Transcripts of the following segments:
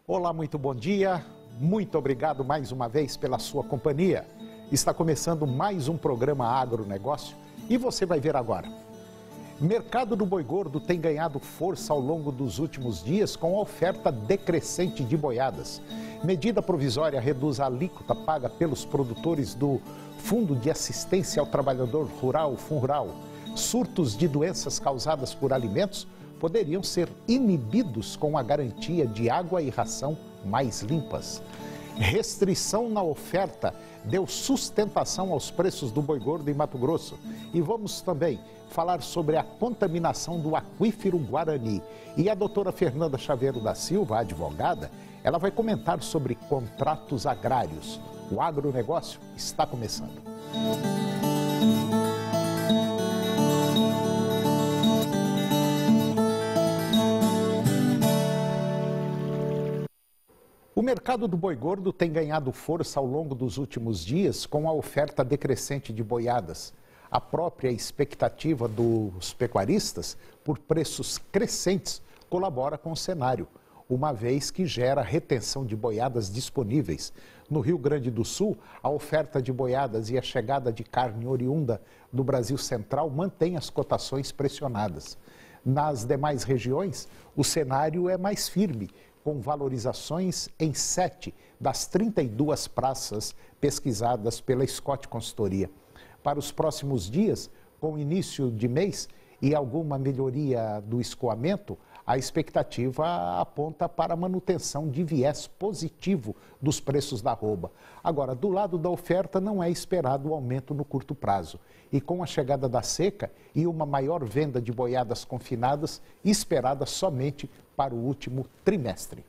Olá, muito bom dia. Muito obrigado mais uma vez pela sua companhia. Está começando mais um programa Agronegócio e você vai ver agora. Mercado do boi gordo tem ganhado força ao longo dos últimos dias com a oferta decrescente de boiadas. Medida provisória reduz a alíquota paga pelos produtores do Fundo de Assistência ao Trabalhador Rural, FUNRURAL. Surtos de doenças causadas por alimentos poderiam ser inibidos com a garantia de água e ração mais limpas. Restrição na oferta deu sustentação aos preços do boi gordo em Mato Grosso. E vamos também falar sobre a contaminação do aquífero Guarani. E a doutora Fernanda Chaveiro da Silva, advogada, ela vai comentar sobre contratos agrários. O agronegócio está começando. O mercado do boi gordo tem ganhado força ao longo dos últimos dias com a oferta decrescente de boiadas. A própria expectativa dos pecuaristas por preços crescentes colabora com o cenário, uma vez que gera retenção de boiadas disponíveis. No Rio Grande do Sul, a oferta de boiadas e a chegada de carne oriunda do Brasil Central mantém as cotações pressionadas. Nas demais regiões, o cenário é mais firme, com valorizações em 7 das 32 praças pesquisadas pela Scott Consultoria. Para os próximos dias, com início de mês e alguma melhoria do escoamento, a expectativa aponta para a manutenção de viés positivo dos preços da arroba. Agora, do lado da oferta, não é esperado o aumento no curto prazo. E com a chegada da seca e uma maior venda de boiadas confinadas, esperada somente para o último trimestre.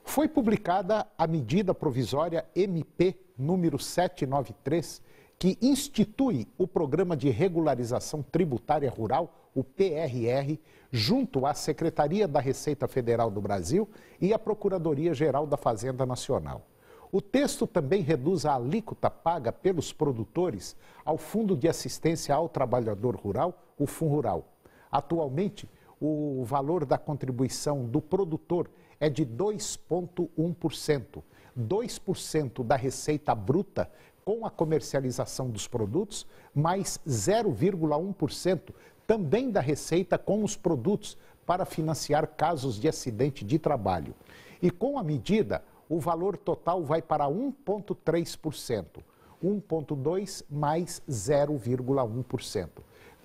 Foi publicada a medida provisória MP número 793, que institui o Programa de Regularização Tributária Rural, o PRR, junto à Secretaria da Receita Federal do Brasil e à Procuradoria-Geral da Fazenda Nacional. O texto também reduz a alíquota paga pelos produtores ao Fundo de Assistência ao Trabalhador Rural, o FUNRURAL. Atualmente, o valor da contribuição do produtor é de 2,1%, 2% da receita bruta com a comercialização dos produtos, mais 0,1% também da receita com os produtos para financiar casos de acidente de trabalho. E com a medida, o valor total vai para 1,3%, 1,2% mais 0,1%.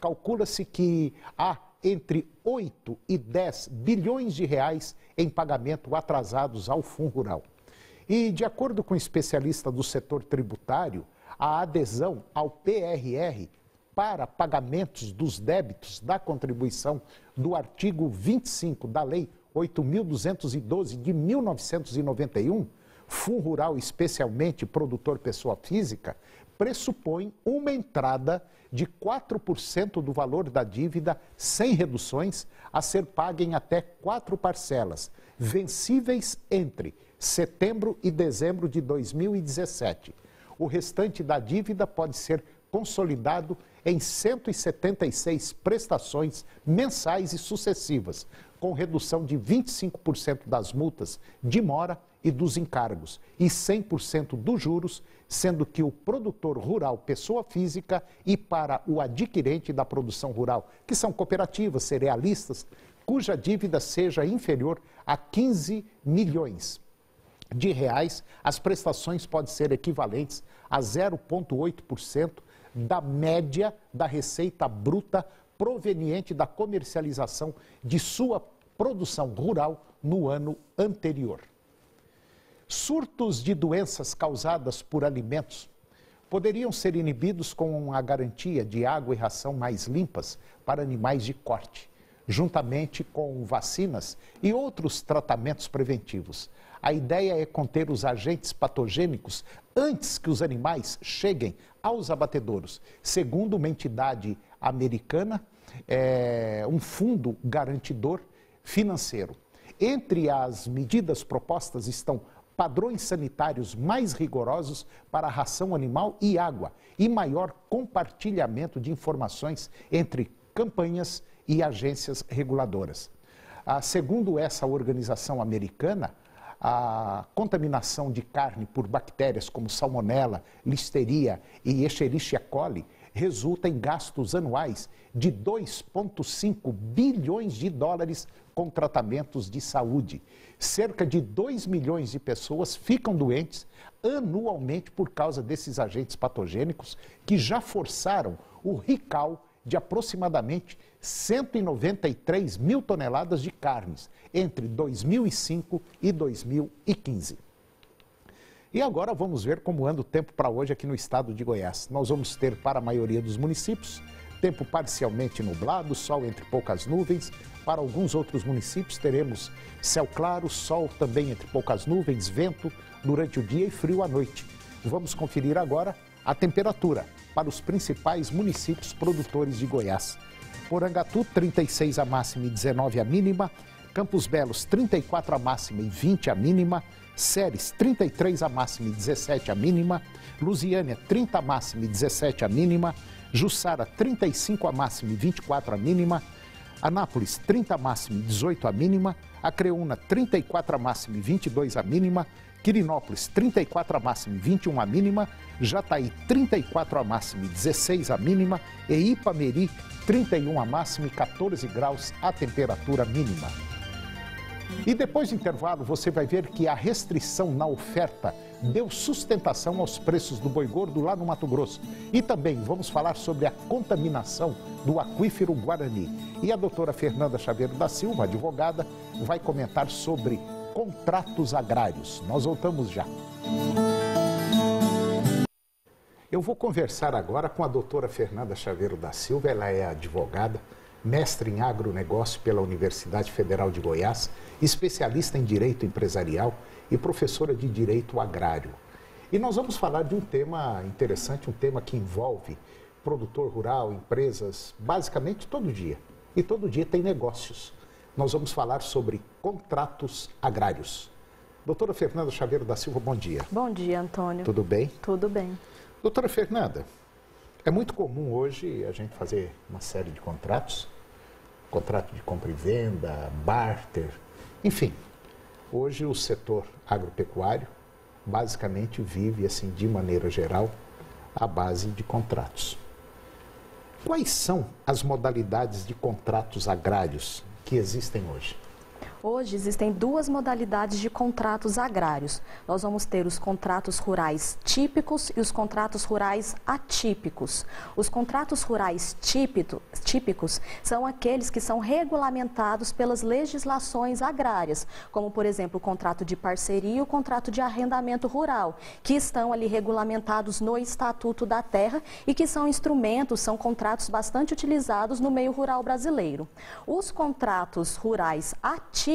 Calcula-se que há entre 8 e 10 bilhões de reais em pagamento atrasados ao FUNRURAL. E, de acordo com especialista do setor tributário, a adesão ao PRR para pagamentos dos débitos da contribuição do artigo 25 da Lei 8.212 de 1991, FUNRURAL, especialmente produtor pessoa física, pressupõe uma entrada de 4% do valor da dívida sem reduções a ser paga em até 4 parcelas, vencíveis entre setembro e dezembro de 2017. O restante da dívida pode ser consolidado em 176 prestações mensais e sucessivas, com redução de 25% das multas de mora e dos encargos e 100% dos juros, sendo que o produtor rural, pessoa física, e para o adquirente da produção rural, que são cooperativas, cerealistas, cuja dívida seja inferior a 15 milhões de reais, as prestações podem ser equivalentes a 0,8% da média da receita bruta proveniente da comercialização de sua produção rural no ano anterior. Surtos de doenças causadas por alimentos poderiam ser inibidos com a garantia de água e ração mais limpas para animais de corte, juntamente com vacinas e outros tratamentos preventivos. A ideia é conter os agentes patogênicos antes que os animais cheguem aos abatedouros. Segundo uma entidade americana, um fundo garantidor financeiro. Entre as medidas propostas estão padrões sanitários mais rigorosos para a ração animal e água e maior compartilhamento de informações entre campanhas e agências reguladoras. Segundo essa organização americana, a contaminação de carne por bactérias como salmonela, listeria e Escherichia coli resulta em gastos anuais de 2,5 bilhões de dólares com tratamentos de saúde. Cerca de 2 milhões de pessoas ficam doentes anualmente por causa desses agentes patogênicos que já forçaram o recall de aproximadamente 193 mil toneladas de carnes entre 2005 e 2015. E agora vamos ver como anda o tempo para hoje aqui no estado de Goiás. Nós vamos ter para a maioria dos municípios tempo parcialmente nublado, sol entre poucas nuvens. Para alguns outros municípios teremos céu claro, sol também entre poucas nuvens, vento durante o dia e frio à noite. Vamos conferir agora a temperatura para os principais municípios produtores de Goiás. Porangatu, 36 a máxima e 19 a mínima. Campos Belos, 34 a máxima e 20 a mínima. Ceres, 33 a máxima e 17 a mínima. Lusiânia, 30 a máxima e 17 a mínima. Jussara, 35 a máxima e 24 a mínima. Anápolis, 30 a máxima e 18 a mínima. Acreúna, 34 a máxima e 22 a mínima. Quirinópolis, 34 a máxima e 21 a mínima. Jataí, 34 a máxima e 16 a mínima. E Ipameri, 31 a máxima e 14 graus a temperatura mínima. E depois do intervalo, você vai ver que a restrição na oferta deu sustentação aos preços do boi gordo lá no Mato Grosso. E também vamos falar sobre a contaminação do aquífero Guarani. E a doutora Fernanda Chaveiro da Silva, advogada, vai comentar sobre contratos agrários. Nós voltamos já. Eu vou conversar agora com a doutora Fernanda Chaveiro da Silva. Ela é advogada, mestre em agronegócio pela Universidade Federal de Goiás, especialista em direito empresarial e professora de direito agrário. E nós vamos falar de um tema interessante, um tema que envolve produtor rural, empresas, basicamente todo dia. E todo dia tem negócios. Nós vamos falar sobre contratos agrários. Doutora Fernanda Chaveiro da Silva, bom dia. Bom dia, Antônio. Tudo bem? Tudo bem. Doutora Fernanda, é muito comum hoje a gente fazer uma série de contratos, contrato de compra e venda, barter, enfim. Hoje o setor agropecuário basicamente vive, assim, de maneira geral, à base de contratos. Quais são as modalidades de contratos agrários que existem hoje? Hoje existem duas modalidades de contratos agrários. Nós vamos ter os contratos rurais típicos e os contratos rurais atípicos. Os contratos rurais típicos são aqueles que são regulamentados pelas legislações agrárias, como, por exemplo, o contrato de parceria e o contrato de arrendamento rural, que estão ali regulamentados no Estatuto da Terra e que são instrumentos, são contratos bastante utilizados no meio rural brasileiro. Os contratos rurais atípicos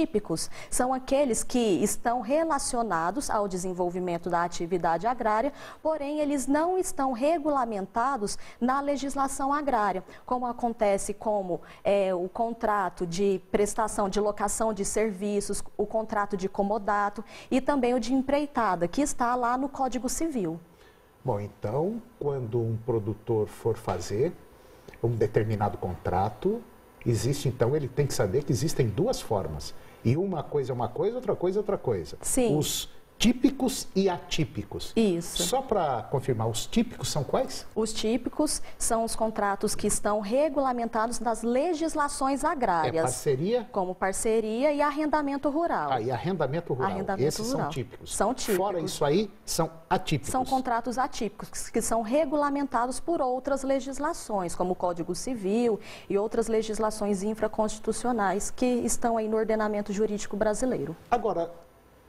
são aqueles que estão relacionados ao desenvolvimento da atividade agrária, porém eles não estão regulamentados na legislação agrária, como acontece como o contrato de prestação de locação de serviços, o contrato de comodato e também o de empreitada, que está lá no Código Civil. Bom, então, quando um produtor for fazer um determinado contrato, então, ele tem que saber que existem duas formas. E uma coisa é uma coisa, outra coisa é outra coisa. Sim. Os típicos e atípicos. Isso. Só para confirmar, os típicos são quais? Os típicos são os contratos que estão regulamentados nas legislações agrárias. É parceria? Como parceria e arrendamento rural. Ah, e arrendamento rural. Arrendamento rural. São típicos. São típicos. Fora isso aí, são atípicos. São contratos atípicos, que são regulamentados por outras legislações, como o Código Civil e outras legislações infraconstitucionais que estão aí no ordenamento jurídico brasileiro. Agora,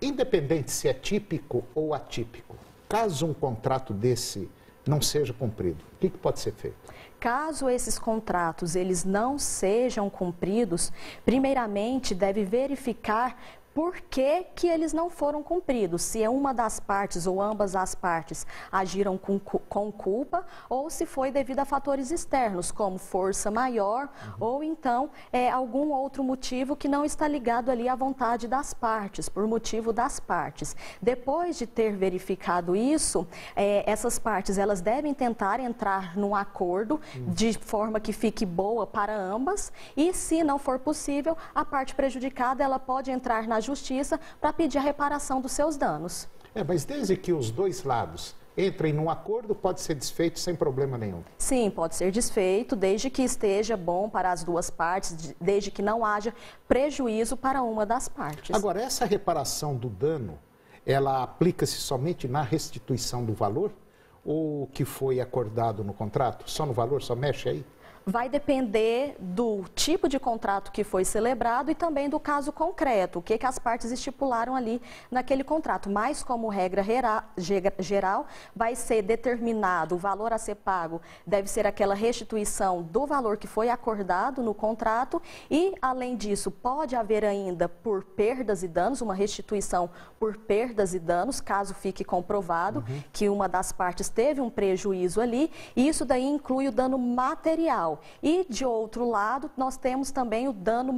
independente se é típico ou atípico, caso um contrato desse não seja cumprido, o que pode ser feito? Caso esses contratos eles não sejam cumpridos, primeiramente deve verificar por que eles não foram cumpridos, se é uma das partes ou ambas as partes agiram com culpa ou se foi devido a fatores externos, como força maior ou então algum outro motivo que não está ligado ali à vontade das partes, por motivo das partes. Depois de ter verificado isso, essas partes elas devem tentar entrar num acordo de forma que fique boa para ambas e, se não for possível, a parte prejudicada ela pode entrar na justiça para pedir a reparação dos seus danos. Mas desde que os dois lados entrem num acordo, pode ser desfeito sem problema nenhum? Sim, pode ser desfeito, desde que esteja bom para as duas partes, desde que não haja prejuízo para uma das partes. Agora, essa reparação do dano, ela aplica-se somente na restituição do valor? Ou o que foi acordado no contrato? Só no valor, só mexe aí? Vai depender do tipo de contrato que foi celebrado e também do caso concreto, o que as partes estipularam ali naquele contrato. Mas, como regra geral, vai ser determinado o valor a ser pago, deve ser aquela restituição do valor que foi acordado no contrato e, além disso, pode haver ainda por perdas e danos, uma restituição por perdas e danos, caso fique comprovado que uma das partes teve um prejuízo ali, e isso daí inclui o dano material. E, de outro lado, nós temos também o dano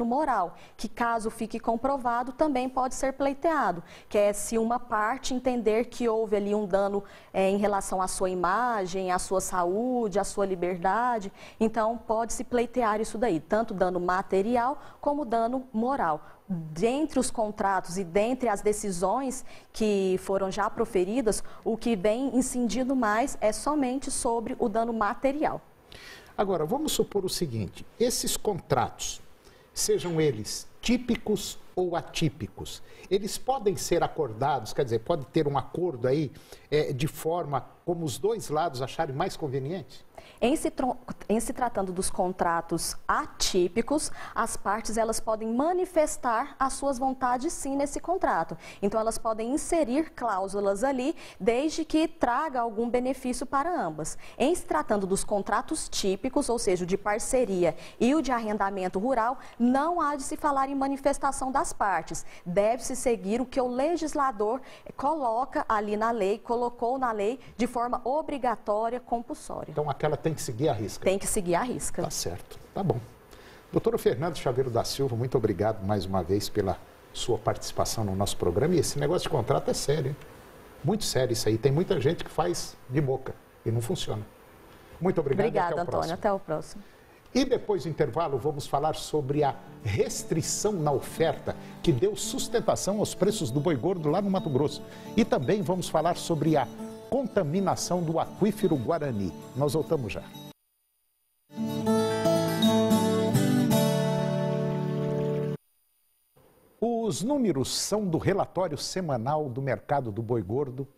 moral, que caso fique comprovado, também pode ser pleiteado, que é se uma parte entender que houve ali um dano em relação à sua imagem, à sua saúde, à sua liberdade, então pode-se pleitear isso daí, tanto dano material como dano moral. Dentre os contratos e dentre as decisões que foram já proferidas, o que vem incidindo mais é somente sobre o dano material. Agora, vamos supor o seguinte, esses contratos, sejam eles típicos ou atípicos, eles podem ser acordados, quer dizer, pode ter um acordo aí de forma como os dois lados acharem mais conveniente? Em se tratando dos contratos atípicos, as partes elas podem manifestar as suas vontades sim nesse contrato. Então elas podem inserir cláusulas ali, desde que traga algum benefício para ambas. Em se tratando dos contratos típicos, ou seja, o de parceria e o de arrendamento rural, não há de se falar em manifestação das partes. Deve-se seguir o que o legislador coloca ali na lei, colocou na lei de forma obrigatória, compulsória. Então aquela tem que seguir a risca. Tem que seguir a risca. Tá certo, tá bom. Doutora Fernanda Chaveiro da Silva, muito obrigado mais uma vez pela sua participação no nosso programa. E esse negócio de contrato é sério, hein? Muito sério isso aí. Tem muita gente que faz de boca e não funciona. Muito obrigado. Obrigada, Antônio. Até o próximo. E depois do intervalo, vamos falar sobre a restrição na oferta que deu sustentação aos preços do boi gordo lá no Mato Grosso. E também vamos falar sobre a contaminação do aquífero Guarani. Nós voltamos já. Os números são do relatório semanal do mercado do boi gordo,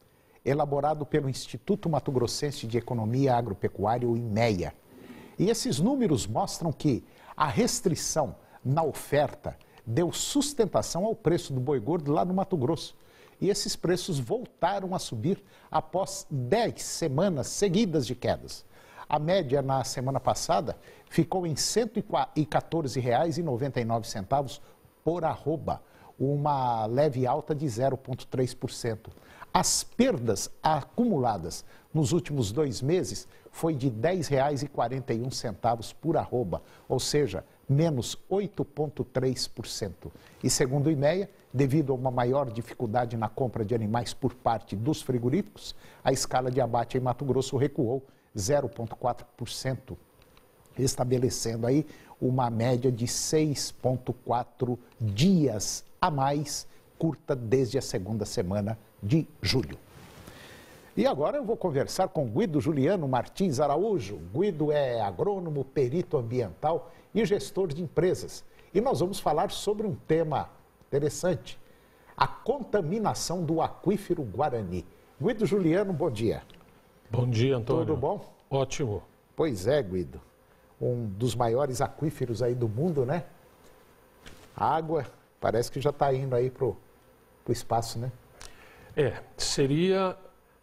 elaborado pelo Instituto Mato Grossense de Economia Agropecuária, o IMEA. E esses números mostram que a restrição na oferta deu sustentação ao preço do boi gordo lá no Mato Grosso. E esses preços voltaram a subir após 10 semanas seguidas de quedas. A média na semana passada ficou em R$ 114,99 por arroba, uma leve alta de 0,3%. As perdas acumuladas nos últimos 2 meses foi de R$ 10,41 por arroba, ou seja, menos 8,3%. E segundo o IMEA, devido a uma maior dificuldade na compra de animais por parte dos frigoríficos, a escala de abate em Mato Grosso recuou 0,4%, estabelecendo aí uma média de 6,4 dias a mais curta desde a segunda semana de julho. E agora eu vou conversar com Guido Juliano Martins Araújo. Guido é agrônomo, perito ambiental e gestor de empresas. E nós vamos falar sobre um tema interessante, a contaminação do aquífero Guarani. Guido Juliano, bom dia. Bom dia, Antônio. Tudo bom? Ótimo. Pois é, Guido. Um dos maiores aquíferos aí do mundo, né? A água parece que já está indo aí pro espaço, né? Seria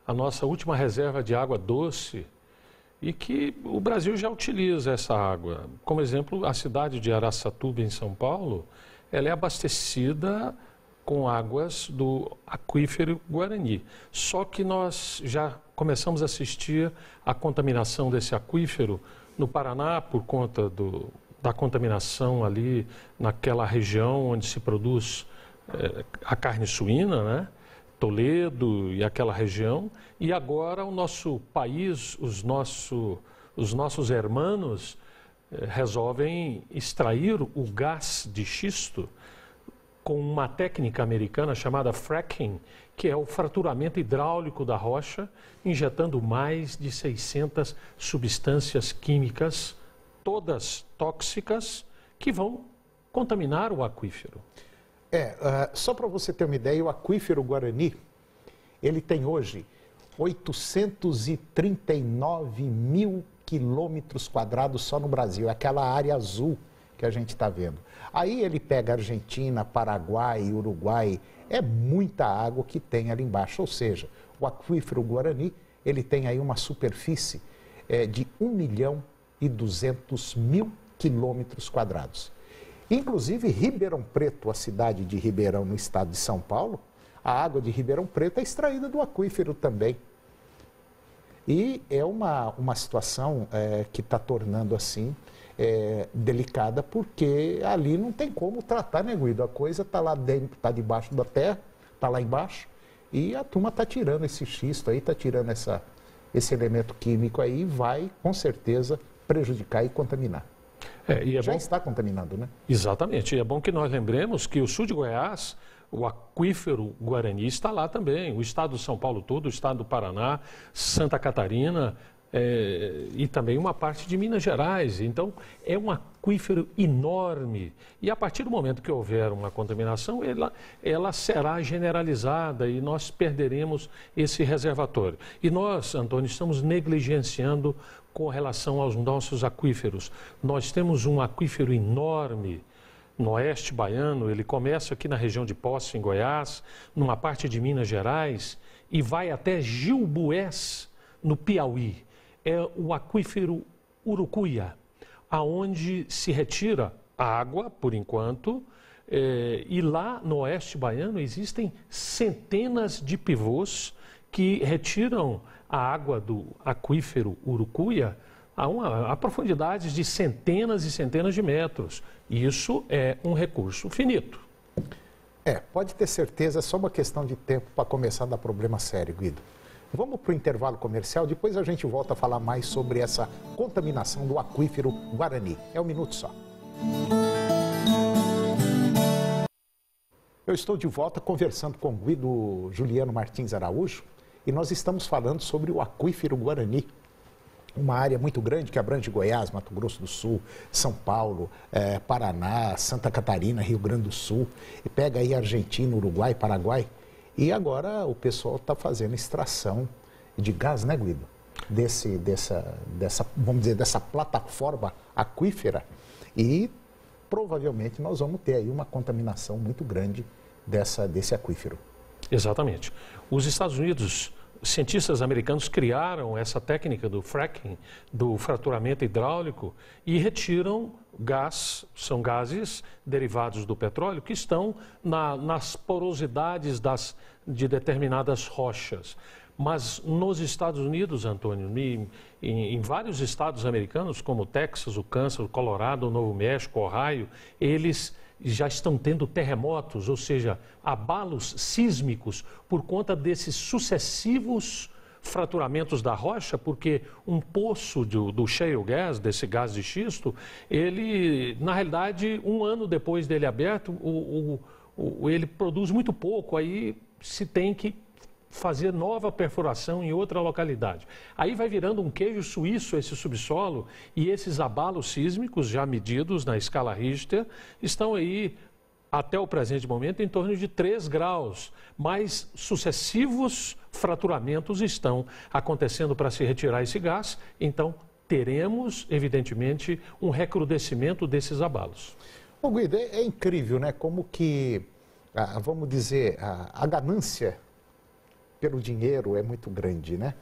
a nossa última reserva de água doce e que o Brasil já utiliza essa água. Como exemplo, a cidade de Araçatuba, em São Paulo, ela é abastecida com águas do aquífero Guarani. Só que nós já começamos a assistir à contaminação desse aquífero no Paraná por conta da contaminação ali naquela região onde se produz a carne suína, né? Toledo e aquela região, e agora o nosso país, os nossos hermanos resolvem extrair o gás de xisto com uma técnica americana chamada fracking, que é o fraturamento hidráulico da rocha, injetando mais de 600 substâncias químicas, todas tóxicas, que vão contaminar o aquífero. Só para você ter uma ideia, o aquífero Guarani, ele tem hoje 839 mil quilômetros quadrados só no Brasil, aquela área azul que a gente está vendo. Aí ele pega Argentina, Paraguai, Uruguai, é muita água que tem ali embaixo, ou seja, o aquífero Guarani, ele tem aí uma superfície de 1.200.000 quilômetros quadrados. Inclusive, Ribeirão Preto, a cidade de Ribeirão, no estado de São Paulo, a água de Ribeirão Preto é extraída do aquífero também. E é uma situação que está tornando assim delicada, porque ali não tem como tratar, né, Guido? A coisa está lá dentro, está debaixo da terra, está lá embaixo, e a turma está tirando esse xisto aí, está tirando esse elemento químico aí, e vai, com certeza, prejudicar e contaminar. Já está contaminando, né? Exatamente. E é bom que nós lembremos que o sul de Goiás, o aquífero Guarani está lá também. O estado de São Paulo todo, o estado do Paraná, Santa Catarina e também uma parte de Minas Gerais. Então, é um aquífero enorme. E a partir do momento que houver uma contaminação, ela será generalizada e nós perderemos esse reservatório. E nós, Antônio, estamos negligenciando com relação aos nossos aquíferos. Nós temos um aquífero enorme no oeste baiano, ele começa aqui na região de Poços, em Goiás, numa parte de Minas Gerais, e vai até Gilboés, no Piauí. É o aquífero Urucuia, aonde se retira a água, por enquanto, e lá no oeste baiano existem centenas de pivôs que retiram a água do aquífero Urucuia a profundidades de centenas e centenas de metros. Isso é um recurso finito. Pode ter certeza, é só uma questão de tempo para começar a dar problema sério, Guido. Vamos para o intervalo comercial, depois a gente volta a falar mais sobre essa contaminação do aquífero Guarani. É um minuto só. Eu estou de volta conversando com Guido Juliano Martins Araújo e nós estamos falando sobre o aquífero Guarani. Uma área muito grande que abrange Goiás, Mato Grosso do Sul, São Paulo, Paraná, Santa Catarina, Rio Grande do Sul, e pega aí Argentina, Uruguai, Paraguai. E agora o pessoal está fazendo extração de gás, né, Guido? Vamos dizer, dessa plataforma aquífera. E provavelmente nós vamos ter aí uma contaminação muito grande desse aquífero. Exatamente. Os Estados Unidos, cientistas americanos criaram essa técnica do fracking, do fraturamento hidráulico, e retiram gás, são gases derivados do petróleo, que estão nas porosidades de determinadas rochas. Mas nos Estados Unidos, Antônio, em vários estados americanos, como o Texas, o Kansas, o Colorado, o Novo México, o Ohio, eles já estão tendo terremotos, ou seja, abalos sísmicos por conta desses sucessivos fraturamentos da rocha, porque um poço do shale gas, desse gás de xisto, ele, na realidade, um ano depois dele aberto, ele produz muito pouco, aí se tem que fazer nova perfuração em outra localidade. Aí vai virando um queijo suíço esse subsolo, e esses abalos sísmicos já medidos na escala Richter estão aí até o presente momento em torno de 3 graus, mas sucessivos fraturamentos estão acontecendo para se retirar esse gás, então teremos evidentemente um recrudescimento desses abalos. Ô Guido, é incrível, né? Como que, vamos dizer, a ganância pelo dinheiro é muito grande, né?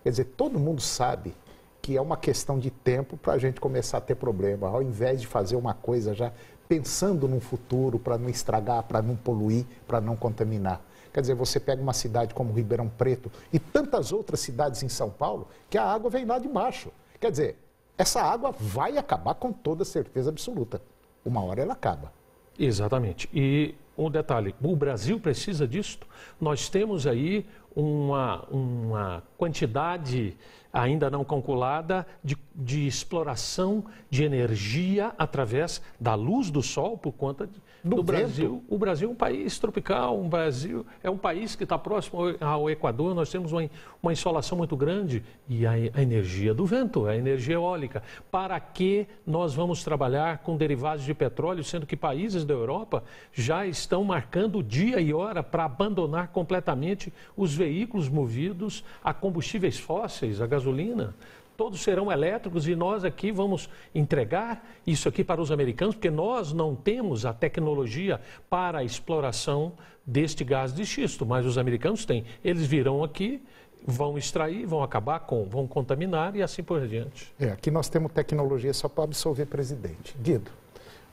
Quer dizer, todo mundo sabe que é uma questão de tempo para a gente começar a ter problema, ao invés de fazer uma coisa já pensando no futuro para não estragar, para não poluir, para não contaminar. Quer dizer, você pega uma cidade como Ribeirão Preto e tantas outras cidades em São Paulo, que a água vem lá de baixo. Quer dizer, essa água vai acabar com toda certeza absoluta. Uma hora ela acaba. Exatamente. E um detalhe, o Brasil precisa disso. Nós temos aí uma quantidade ainda não calculada de exploração de energia através da luz do sol por conta do Brasil. O Brasil é um país tropical, o Brasil é um país que está próximo ao Equador, nós temos uma insolação muito grande e a energia do vento, a energia eólica. Para que nós vamos trabalhar com derivados de petróleo, sendo que países da Europa já estão marcando dia e hora para abandonar completamente os veículos movidos a combustíveis fósseis, a gasolina? Todos serão elétricos e nós aqui vamos entregar isso aqui para os americanos, porque nós não temos a tecnologia para a exploração deste gás de xisto, mas os americanos têm. Eles virão aqui, vão extrair, vão acabar vão contaminar e assim por diante. Aqui nós temos tecnologia só para absolver presidente. Guido,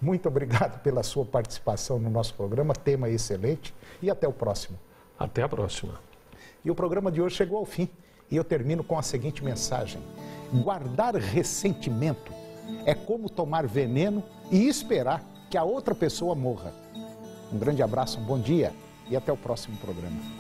muito obrigado pela sua participação no nosso programa, tema excelente, e até o próximo. Até a próxima. E o programa de hoje chegou ao fim. E eu termino com a seguinte mensagem: guardar ressentimento é como tomar veneno e esperar que a outra pessoa morra. Um grande abraço, um bom dia e até o próximo programa.